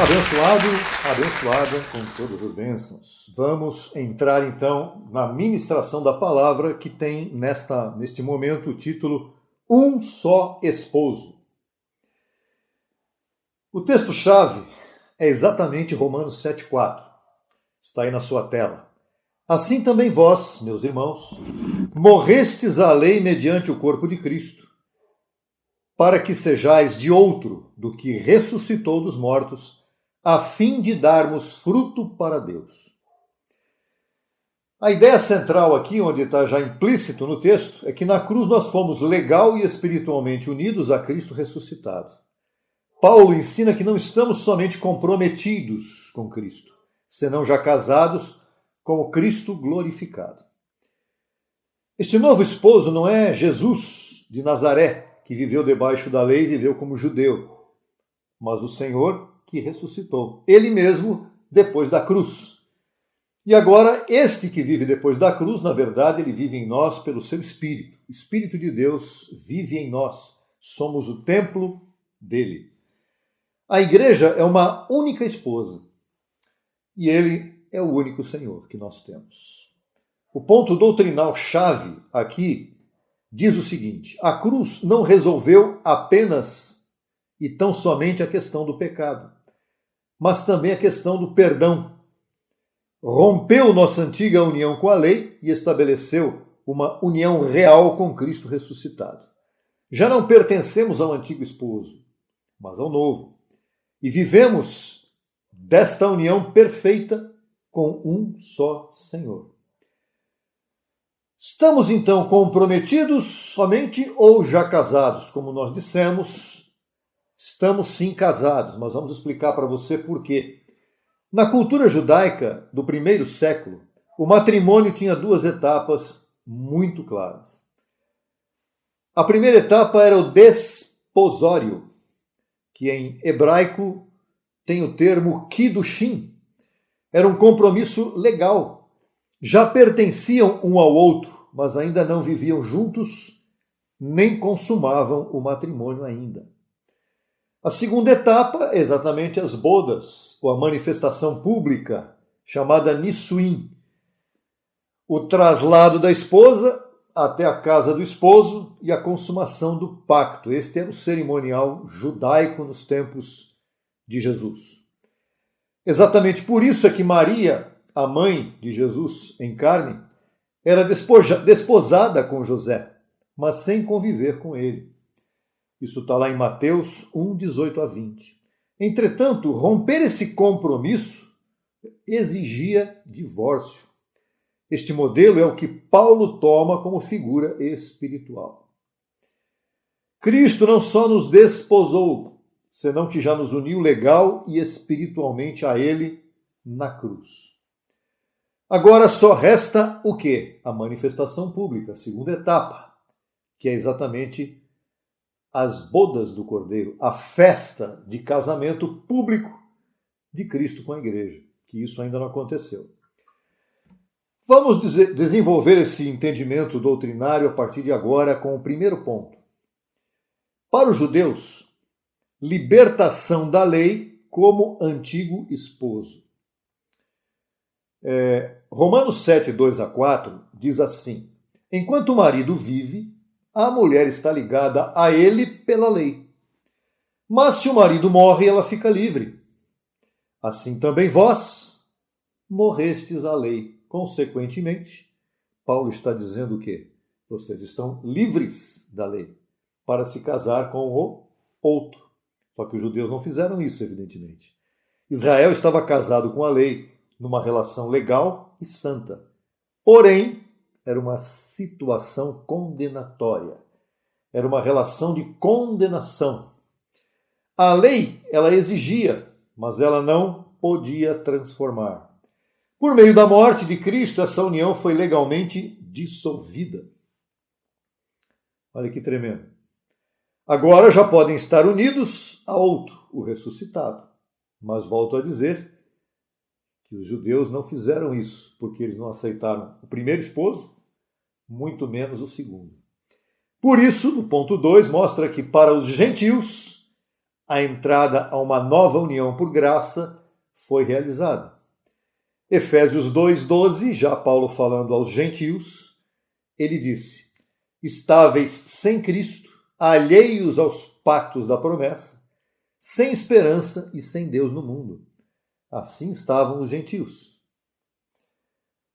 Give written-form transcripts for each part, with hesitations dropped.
Abençoado, abençoada com todas as bênçãos. Vamos entrar então na ministração da palavra que tem neste momento o título Um Só Esposo. O texto-chave é exatamente Romanos 7,4. Está aí na sua tela. Assim também vós, meus irmãos, morrestes à lei mediante o corpo de Cristo, para que sejais de outro do que ressuscitou dos mortos, a fim de darmos fruto para Deus. A ideia central aqui, onde está já implícito no texto, é que na cruz nós fomos legal e espiritualmente unidos a Cristo ressuscitado. Paulo ensina que não estamos somente comprometidos com Cristo, senão já casados com o Cristo glorificado. Este novo esposo não é Jesus de Nazaré, que viveu debaixo da lei e viveu como judeu, mas o Senhor que ressuscitou, ele mesmo depois da cruz. E agora, este que vive depois da cruz, na verdade, ele vive em nós pelo seu Espírito. O Espírito de Deus vive em nós. Somos o templo dele. A igreja é uma única esposa. E ele é o único Senhor que nós temos. O ponto doutrinal chave aqui diz o seguinte: a cruz não resolveu apenas e tão somente a questão do pecado, mas também a questão do perdão. Rompeu nossa antiga união com a lei e estabeleceu uma união real com Cristo ressuscitado. Já não pertencemos ao antigo esposo, mas ao novo. E vivemos desta união perfeita com um só Senhor. Estamos então comprometidos somente ou já casados? Como nós dissemos, estamos sim casados, mas vamos explicar para você por quê. Na cultura judaica do primeiro século, o matrimônio tinha duas etapas muito claras. A primeira etapa era o desposório, que em hebraico tem o termo kiddushin. Era um compromisso legal. Já pertenciam um ao outro, mas ainda não viviam juntos, nem consumavam o matrimônio ainda. A segunda etapa é exatamente as bodas, ou a manifestação pública, chamada Nissuim. O traslado da esposa até a casa do esposo e a consumação do pacto. Este era o cerimonial judaico nos tempos de Jesus. Exatamente por isso é que Maria, a mãe de Jesus em carne, era desposada com José, mas sem conviver com ele. Isso está lá em Mateus 1, 18 a 20. Entretanto, romper esse compromisso exigia divórcio. Este modelo é o que Paulo toma como figura espiritual. Cristo não só nos desposou, senão que já nos uniu legal e espiritualmente a ele na cruz. Agora só resta o quê? A manifestação pública, a segunda etapa, que é exatamente as bodas do Cordeiro, a festa de casamento público de Cristo com a igreja, que isso ainda não aconteceu. Vamos desenvolver esse entendimento doutrinário a partir de agora com o primeiro ponto. Para os judeus, libertação da lei como antigo esposo. Romanos 7, 2 a 4 diz assim: enquanto o marido vive, a mulher está ligada a ele pela lei. Mas se o marido morre, ela fica livre. Assim também vós morrestes à lei. Consequentemente, Paulo está dizendo o quê? Vocês estão livres da lei para se casar com o outro. Só que os judeus não fizeram isso, evidentemente. Israel estava casado com a lei numa relação legal e santa. Porém, era uma situação condenatória. Era uma relação de condenação. A lei, ela exigia, mas ela não podia transformar. Por meio da morte de Cristo, essa união foi legalmente dissolvida. Olha que tremendo. Agora já podem estar unidos a outro, o ressuscitado. Mas volto a dizer que os judeus não fizeram isso, porque eles não aceitaram o primeiro esposo, muito menos o segundo. Por isso, no ponto 2, mostra que para os gentios, a entrada a uma nova união por graça foi realizada. Efésios 2:12, já Paulo falando aos gentios, ele disse: estáveis sem Cristo, alheios aos pactos da promessa, sem esperança e sem Deus no mundo. Assim estavam os gentios.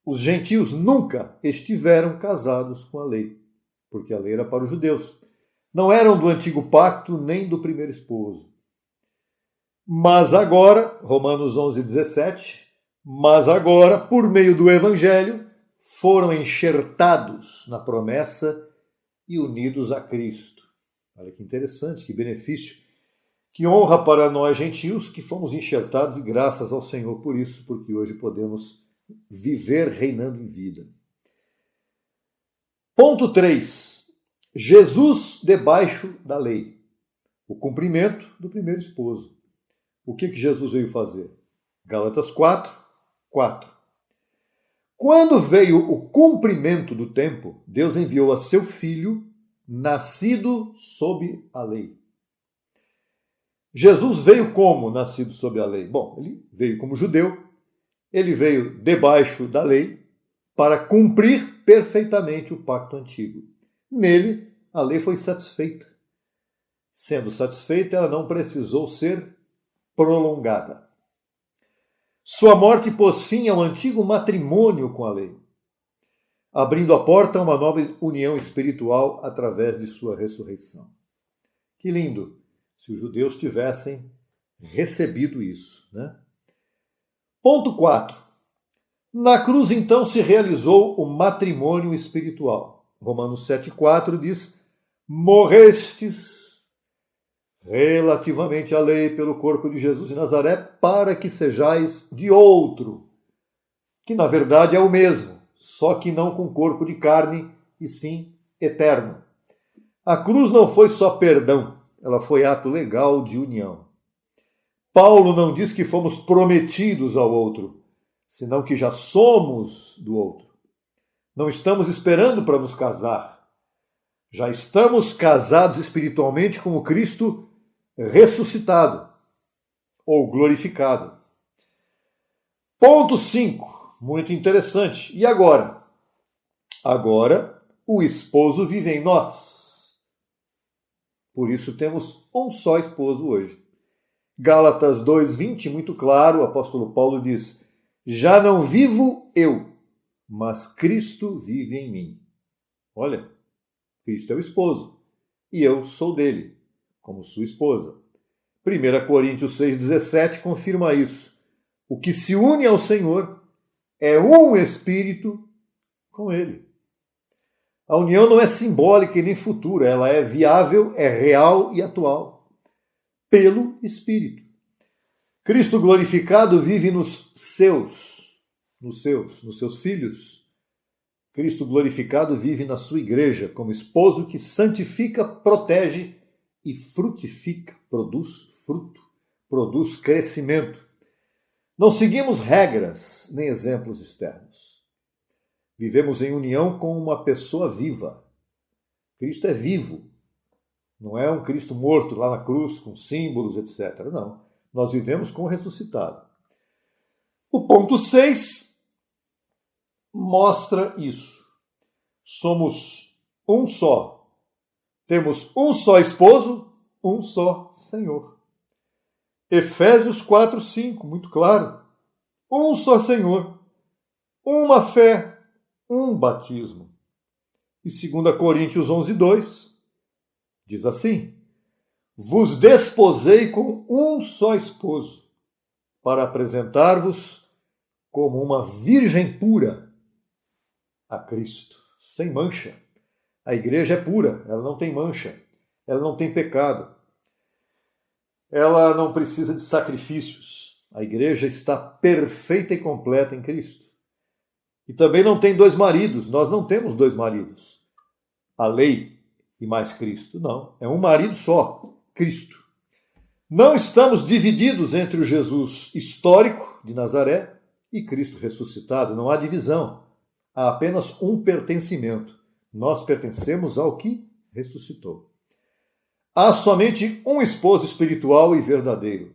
Os gentios nunca estiveram casados com a lei, porque a lei era para os judeus. Não eram do antigo pacto nem do primeiro esposo. Mas agora, Romanos 11:17, mas agora, por meio do evangelho, foram enxertados na promessa e unidos a Cristo. Olha que interessante, que benefício, que honra para nós gentios que fomos enxertados, e graças ao Senhor por isso, porque hoje podemos viver reinando em vida. Ponto 3. Jesus debaixo da lei. O cumprimento do primeiro esposo. O que Jesus veio fazer? Gálatas 4:4. Quando veio o cumprimento do tempo, Deus enviou a seu filho, nascido sob a lei. Jesus veio como nascido sob a lei? Bom, ele veio como judeu, ele veio debaixo da lei para cumprir perfeitamente o pacto antigo. Nele, a lei foi satisfeita. Sendo satisfeita, ela não precisou ser prolongada. Sua morte pôs fim ao antigo matrimônio com a lei, abrindo a porta a uma nova união espiritual através de sua ressurreição. Que lindo se os judeus tivessem recebido isso, né? Ponto 4. Na cruz, então, se realizou o matrimônio espiritual. Romanos 7:4 diz: morrestes relativamente à lei pelo corpo de Jesus de Nazaré, para que sejais de outro, que na verdade é o mesmo, só que não com corpo de carne, e sim eterno. A cruz não foi só perdão, ela foi ato legal de união. Paulo não diz que fomos prometidos ao outro, senão que já somos do outro. Não estamos esperando para nos casar. Já estamos casados espiritualmente com o Cristo ressuscitado ou glorificado. Ponto 5, muito interessante. E agora? Agora o esposo vive em nós. Por isso temos um só esposo hoje. Gálatas 2:20, muito claro, o apóstolo Paulo diz: já não vivo eu, mas Cristo vive em mim. Olha, Cristo é o esposo e eu sou dele, como sua esposa. 1 Coríntios 6:17 confirma isso. O que se une ao Senhor é um espírito com ele. A união não é simbólica e nem futura, ela é viável, é real e atual, pelo Espírito. Cristo glorificado vive nos seus filhos. Cristo glorificado vive na sua igreja como esposo que santifica, protege e frutifica, produz fruto, produz crescimento. Não seguimos regras nem exemplos externos. Vivemos em união com uma pessoa viva. Cristo é vivo. Não é um Cristo morto lá na cruz com símbolos, etc. Não. Nós vivemos com o ressuscitado. O ponto 6 mostra isso. Somos um só. Temos um só esposo, um só Senhor. Efésios 4:5, muito claro. Um só Senhor, uma fé, um batismo. E 2 Coríntios 11:2 diz assim: vos desposei com um só esposo, para apresentar-vos como uma virgem pura a Cristo, sem mancha. A igreja é pura, ela não tem mancha, ela não tem pecado, ela não precisa de sacrifícios. A igreja está perfeita e completa em Cristo. E também não tem dois maridos, nós não temos dois maridos. A lei e mais Cristo, não, é um marido só, Cristo. Não estamos divididos entre o Jesus histórico de Nazaré e Cristo ressuscitado, não há divisão, há apenas um pertencimento. Nós pertencemos ao que ressuscitou. Há somente um esposo espiritual e verdadeiro,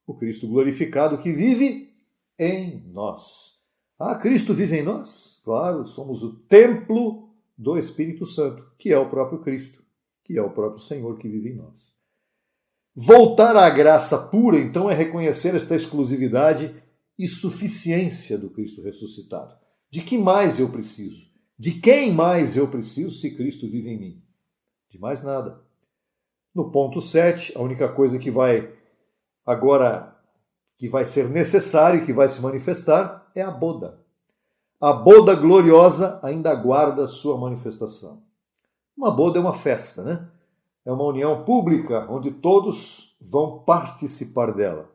o Cristo glorificado que vive em nós. Ah, Cristo vive em nós? Claro, somos o templo do Espírito Santo, que é o próprio Cristo, que é o próprio Senhor que vive em nós. Voltar à graça pura, então, é reconhecer esta exclusividade e suficiência do Cristo ressuscitado. De que mais eu preciso? De quem mais eu preciso se Cristo vive em mim? De mais nada. No ponto 7, a única coisa que vai ser necessário e que vai se manifestar é a boda. A boda gloriosa ainda aguarda sua manifestação. Uma boda é uma festa, né? É uma união pública onde todos vão participar dela.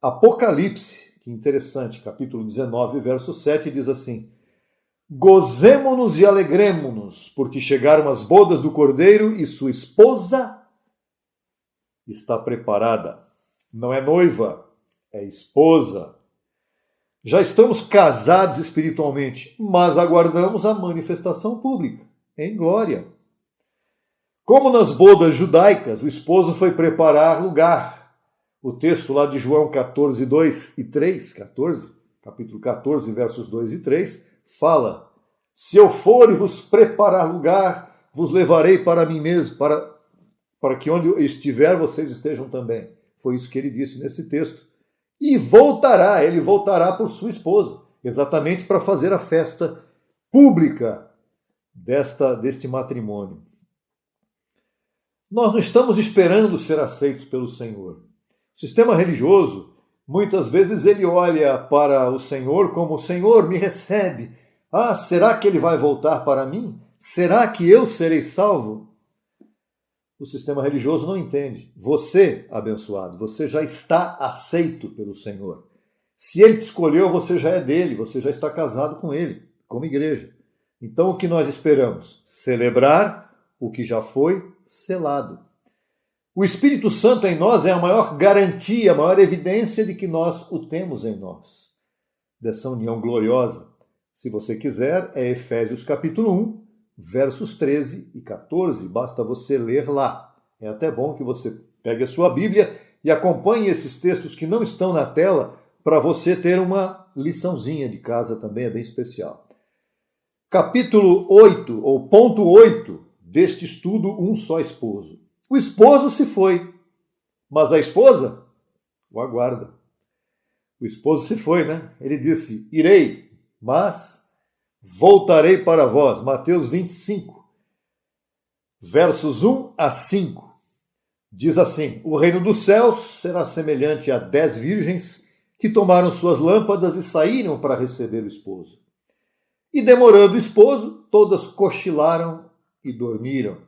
Apocalipse, que interessante, capítulo 19, verso 7, diz assim: Gozemo-nos e alegremo-nos, porque chegaram as bodas do Cordeiro e sua esposa está preparada. Não é noiva, é esposa. Já estamos casados espiritualmente, mas aguardamos a manifestação pública, em glória. Como nas bodas judaicas, o esposo foi preparar lugar. O texto lá de João 14, 2 e 3, capítulo 14, versos 2 e 3, fala: Se eu for e vos preparar lugar, vos levarei para mim mesmo, para que onde eu estiver, vocês estejam também. Foi isso que ele disse nesse texto. E ele voltará por sua esposa, exatamente para fazer a festa pública deste matrimônio. Nós não estamos esperando ser aceitos pelo Senhor. O sistema religioso, muitas vezes ele olha para o Senhor como: o Senhor me recebe. Ah, será que ele vai voltar para mim? Será que eu serei salvo? O sistema religioso não entende. Você, abençoado, você já está aceito pelo Senhor. Se ele te escolheu, você já é dele, você já está casado com ele, como igreja. Então o que nós esperamos? Celebrar o que já foi selado. O Espírito Santo em nós é a maior garantia, a maior evidência de que nós o temos em nós. Dessa união gloriosa, se você quiser, é Efésios capítulo 1, versos 13 e 14, basta você ler lá. É até bom que você pegue a sua Bíblia e acompanhe esses textos que não estão na tela, para você ter uma liçãozinha de casa também, é bem especial. Capítulo 8, ou ponto 8 deste estudo, um só esposo. O esposo se foi, mas a esposa o aguarda. O esposo se foi, né? Ele disse: irei, mas voltarei para vós. Mateus 25, versos 1 a 5. Diz assim: o reino dos céus será semelhante a 10 virgens que tomaram suas lâmpadas e saíram para receber o esposo. E demorando o esposo, todas cochilaram e dormiram.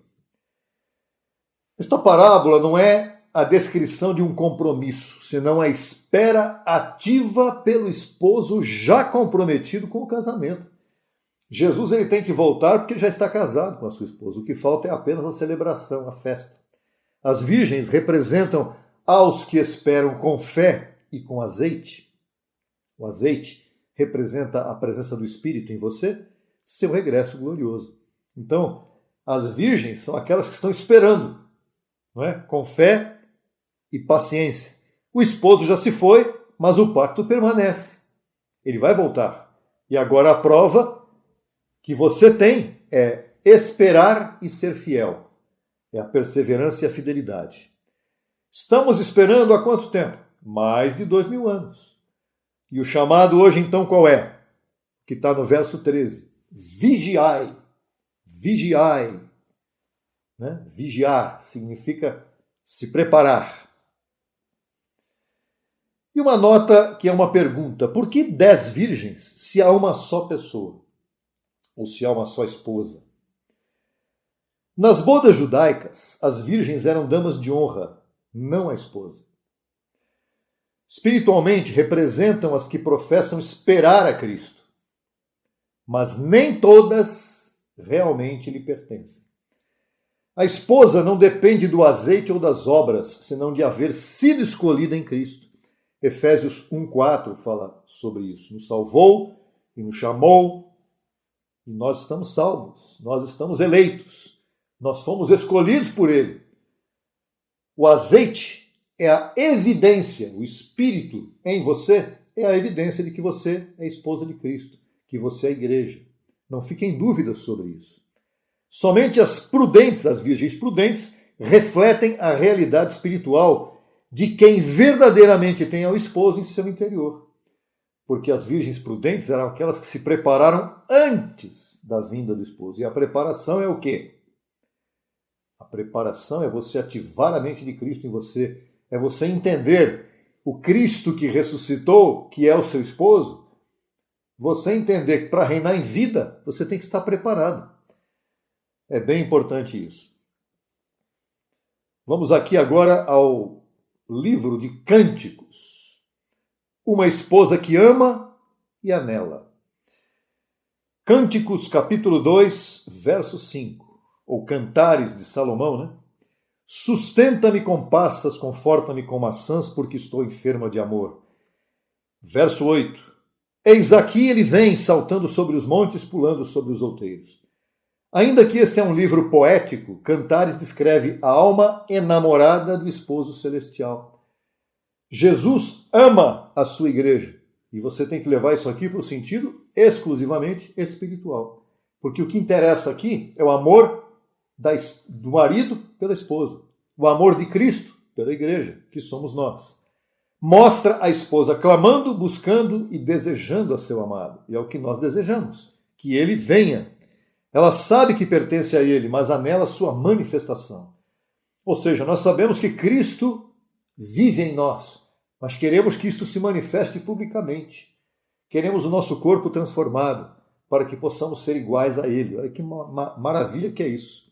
Esta parábola não é a descrição de um compromisso, senão a espera ativa pelo esposo já comprometido com o casamento. Jesus ele tem que voltar porque ele já está casado com a sua esposa. O que falta é apenas a celebração, a festa. As virgens representam aos que esperam com fé e com azeite. O azeite representa a presença do Espírito em você, seu regresso glorioso. Então, as virgens são aquelas que estão esperando, não é? Com fé e paciência. O esposo já se foi, mas o pacto permanece. Ele vai voltar. E agora a prova que você tem é esperar e ser fiel. É a perseverança e a fidelidade. Estamos esperando há quanto tempo? Mais de 2000 anos. E o chamado hoje, então, qual é? Que está no verso 13. Vigiai. Vigiai. Né? Vigiar significa se preparar. E uma nota que é uma pergunta. Por que 10 virgens se há uma só pessoa? Ou se há uma só esposa? Nas bodas judaicas, as virgens eram damas de honra, não a esposa. Espiritualmente, representam as que professam esperar a Cristo, mas nem todas realmente lhe pertencem. A esposa não depende do azeite ou das obras, senão de haver sido escolhida em Cristo. Efésios 1,4 fala sobre isso. Nos salvou e nos chamou, e nós estamos salvos, nós estamos eleitos. Nós fomos escolhidos por Ele. O azeite é a evidência, o Espírito em você é a evidência de que você é esposa de Cristo, que você é igreja. Não fiquem dúvidas sobre isso. Somente as prudentes, as virgens prudentes, refletem a realidade espiritual de quem verdadeiramente tem ao esposo em seu interior. Porque as virgens prudentes eram aquelas que se prepararam antes da vinda do esposo. E a preparação é o quê? A preparação é você ativar a mente de Cristo em você, é você entender o Cristo que ressuscitou, que é o seu esposo, você entender que para reinar em vida, você tem que estar preparado. É bem importante isso. Vamos aqui agora ao livro de Cânticos. Uma esposa que ama e anela. Cânticos, capítulo 2, verso 5. Ou Cantares de Salomão, né? Sustenta-me com passas, conforta-me com maçãs, porque estou enferma de amor. Verso 8. Eis aqui ele vem, saltando sobre os montes, pulando sobre os outeiros. Ainda que esse é um livro poético, Cantares descreve a alma enamorada do esposo celestial. Jesus ama a sua igreja. E você tem que levar isso aqui para o sentido exclusivamente espiritual. Porque o que interessa aqui é o amor do marido pela esposa. O amor de Cristo pela igreja, que somos nós. Mostra a esposa clamando, buscando e desejando a seu amado. E é o que nós desejamos, que ele venha. Ela sabe que pertence a ele, mas anela sua manifestação. Ou seja, nós sabemos que Cristo vive em nós, mas queremos que isto se manifeste publicamente. Queremos o nosso corpo transformado, para que possamos ser iguais a ele. Olha que maravilha que é isso.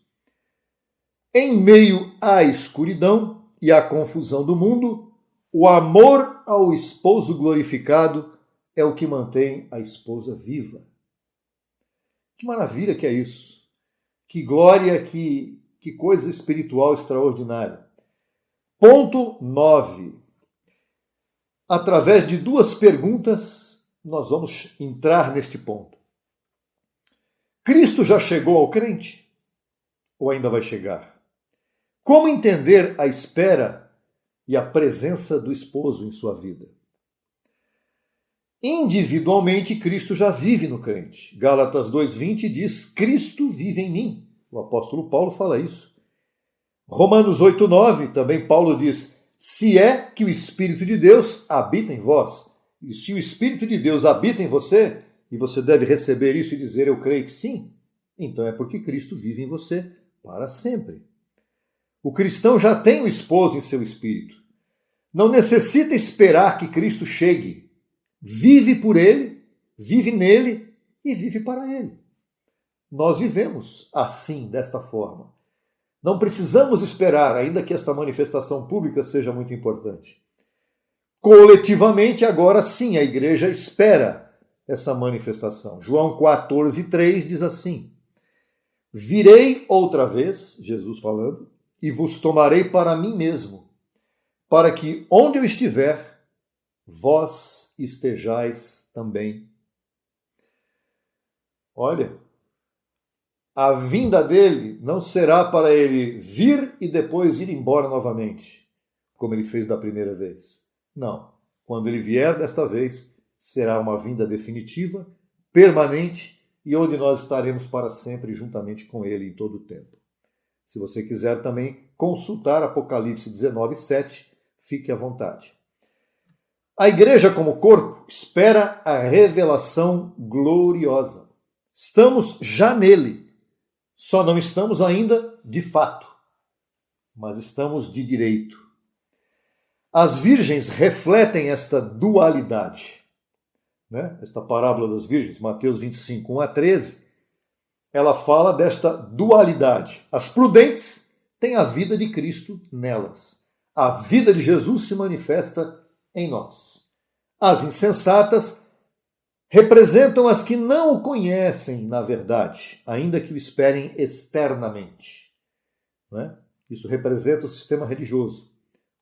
Em meio à escuridão e à confusão do mundo, o amor ao esposo glorificado é o que mantém a esposa viva. Que maravilha que é isso! Que glória, que coisa espiritual extraordinária. Ponto 9. Através de duas perguntas, nós vamos entrar neste ponto. Cristo já chegou ao crente? Ou ainda vai chegar? Como entender a espera e a presença do esposo em sua vida? Individualmente, Cristo já vive no crente. Gálatas 2,20 diz, Cristo vive em mim. O apóstolo Paulo fala isso. Romanos 8,9, também Paulo diz, se é que o Espírito de Deus habita em vós. E se o Espírito de Deus habita em você, e você deve receber isso e dizer, eu creio que sim, então é porque Cristo vive em você para sempre. O cristão já tem o esposo em seu espírito. Não necessita esperar que Cristo chegue. Vive por ele, vive nele e vive para ele. Nós vivemos assim, desta forma. Não precisamos esperar, ainda que esta manifestação pública seja muito importante. Coletivamente, agora sim, a igreja espera essa manifestação. João 14,3 diz assim, virei outra vez, Jesus falando, e vos tomarei para mim mesmo, para que onde eu estiver, vós estejais também. Olha, a vinda dele não será para ele vir e depois ir embora novamente, como ele fez da primeira vez. Não, quando ele vier desta vez, será uma vinda definitiva, permanente, e onde nós estaremos para sempre juntamente com ele em todo o tempo. Se você quiser também consultar Apocalipse 19:7, fique à vontade. A igreja como corpo espera a revelação gloriosa. Estamos já nele, só não estamos ainda de fato, mas estamos de direito. As virgens refletem esta dualidade. Esta parábola das virgens, Mateus 25, 1-13, ela fala desta dualidade. As prudentes têm a vida de Cristo nelas. A vida de Jesus se manifesta em nós. As insensatas representam as que não o conhecem na verdade, ainda que o esperem externamente. Isso representa o sistema religioso.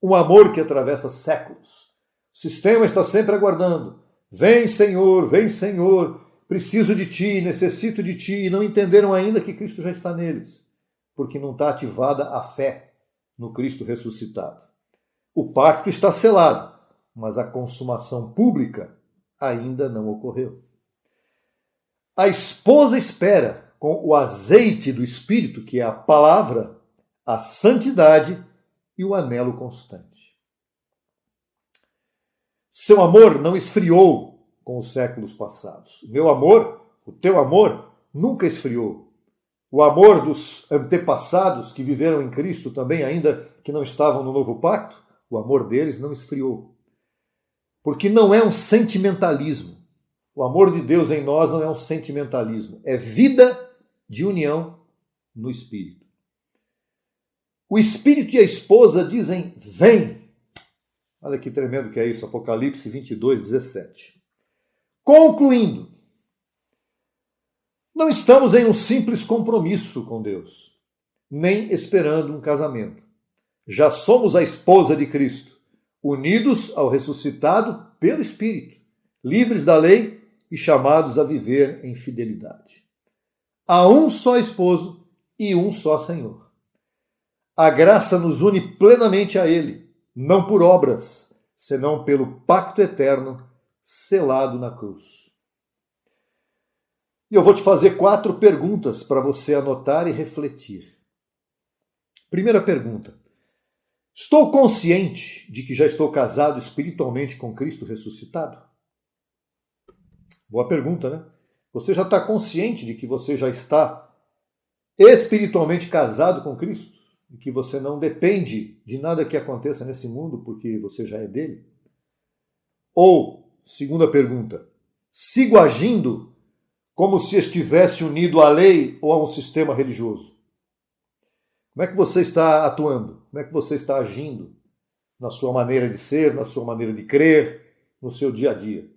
Um amor que atravessa séculos. O sistema está sempre aguardando. Vem, Senhor, preciso de ti, necessito de ti. E não entenderam ainda que Cristo já está neles, porque não está ativada a fé. no Cristo ressuscitado. O pacto está selado, mas a consumação pública ainda não ocorreu. A esposa espera, com o azeite do Espírito, que é a palavra, a santidade e o anelo constante. Seu amor não esfriou com os séculos passados. Meu amor, o teu amor, nunca esfriou. O amor dos antepassados que viveram em Cristo também, ainda que não estavam no novo pacto, o amor deles não esfriou. Porque não é um sentimentalismo. O amor de Deus em nós não é um sentimentalismo. É vida de união no Espírito. O Espírito e a esposa dizem, vem. Olha que tremendo que é isso, Apocalipse 22, 17. Concluindo, não estamos em um simples compromisso com Deus, nem esperando um casamento. Já somos a esposa de Cristo, unidos ao ressuscitado pelo Espírito, livres da lei e chamados a viver em fidelidade. Há um só esposo e um só Senhor. A graça nos une plenamente a Ele, não por obras, senão pelo pacto eterno selado na cruz. E eu vou te fazer 4 perguntas para você anotar e refletir. Primeira pergunta. Estou consciente de que já estou casado espiritualmente com Cristo ressuscitado? Boa pergunta, né? Você já está consciente de que você já está espiritualmente casado com Cristo? E que você não depende de nada que aconteça nesse mundo porque você já é dele? Ou, segunda pergunta, sigo agindo como se estivesse unido à lei ou a um sistema religioso? Como é que você está atuando? Como é que você está agindo na sua maneira de ser, na sua maneira de crer, no seu dia a dia?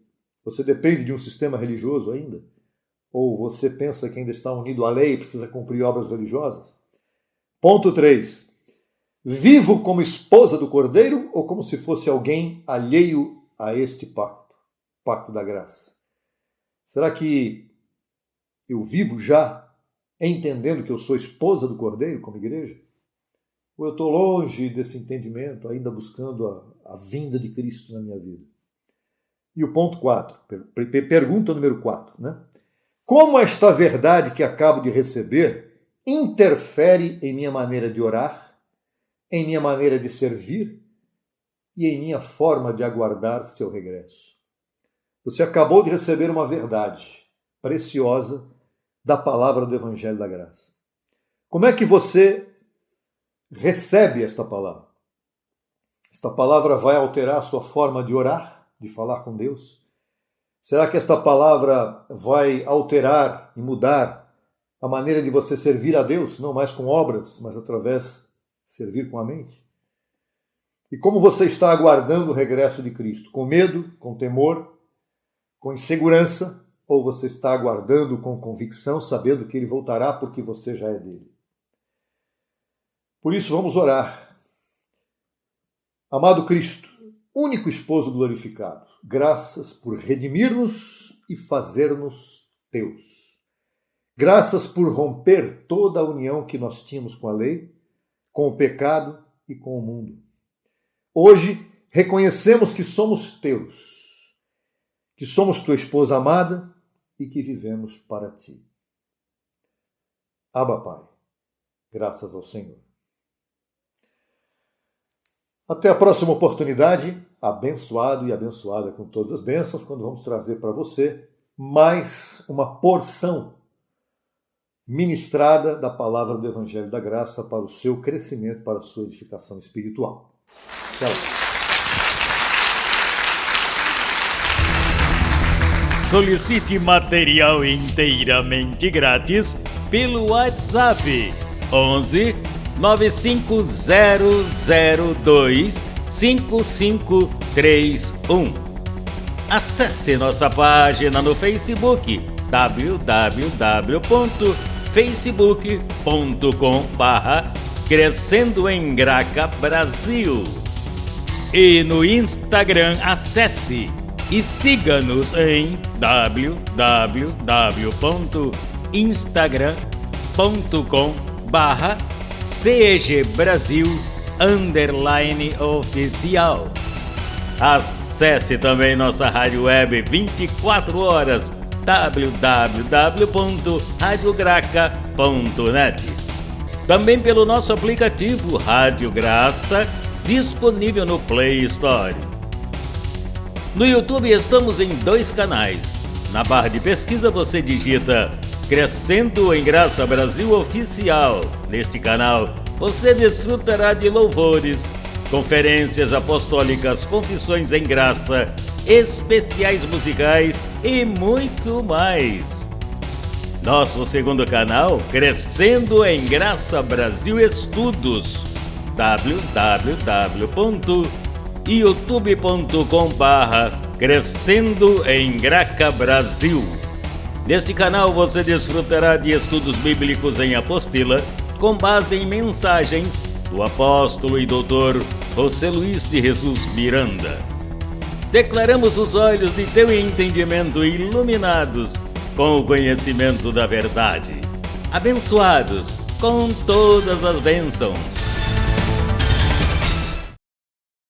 Você depende de um sistema religioso ainda? Ou você pensa que ainda está unido à lei e precisa cumprir obras religiosas? Ponto 3. Vivo como esposa do Cordeiro ou como se fosse alguém alheio a este pacto? Pacto da graça. Será que eu vivo já entendendo que eu sou esposa do Cordeiro como igreja? Ou eu estou longe desse entendimento, ainda buscando a vinda de Cristo na minha vida? E o ponto 4, pergunta número 4, né? Como esta verdade que acabo de receber interfere em minha maneira de orar, em minha maneira de servir e em minha forma de aguardar seu regresso? Você acabou de receber uma verdade preciosa da palavra do Evangelho da Graça. Como é que você recebe esta palavra? Esta palavra vai alterar a sua forma de orar, de falar com Deus? Será que esta palavra vai alterar e mudar a maneira de você servir a Deus, não mais com obras, mas através de servir com a mente? E como você está aguardando o regresso de Cristo? Com medo, com temor, com insegurança? Ou você está aguardando com convicção, sabendo que Ele voltará porque você já é dele? Por isso, vamos orar. Amado Cristo, único esposo glorificado, graças por redimir-nos e fazer-nos teus. Graças por romper toda a união que nós tínhamos com a lei, com o pecado e com o mundo. Hoje, reconhecemos que somos teus, que somos tua esposa amada e que vivemos para ti. Abba, Pai, graças ao Senhor. Até a próxima oportunidade, abençoado e abençoada com todas as bênçãos, quando vamos trazer para você mais uma porção ministrada da palavra do Evangelho da Graça para o seu crescimento, para a sua edificação espiritual. Tchau. Solicite material inteiramente grátis pelo WhatsApp 11 95002 5531. Acesse nossa página no Facebook www.facebook.com/Crescendo em Graca Brasil e no Instagram acesse e siga-nos em www.instagram.com/CEG Brasil _oficial. Acesse também nossa rádio web 24 horas www.radiograca.net. Também pelo nosso aplicativo Rádio Graça, disponível no Play Store. No YouTube estamos em 2 canais. Na barra de pesquisa você digita Crescendo em Graça Brasil Oficial. Neste canal você desfrutará de louvores, conferências apostólicas, confissões em graça, especiais musicais e muito mais. Nosso segundo canal, Crescendo em Graça Brasil Estudos, www.youtube.com/Crescendo em Graca Brasil. Neste canal você desfrutará de estudos bíblicos em apostila, com base em mensagens do apóstolo e doutor José Luiz de Jesus Miranda. Declaramos os olhos de teu entendimento iluminados com o conhecimento da verdade, abençoados com todas as bênçãos.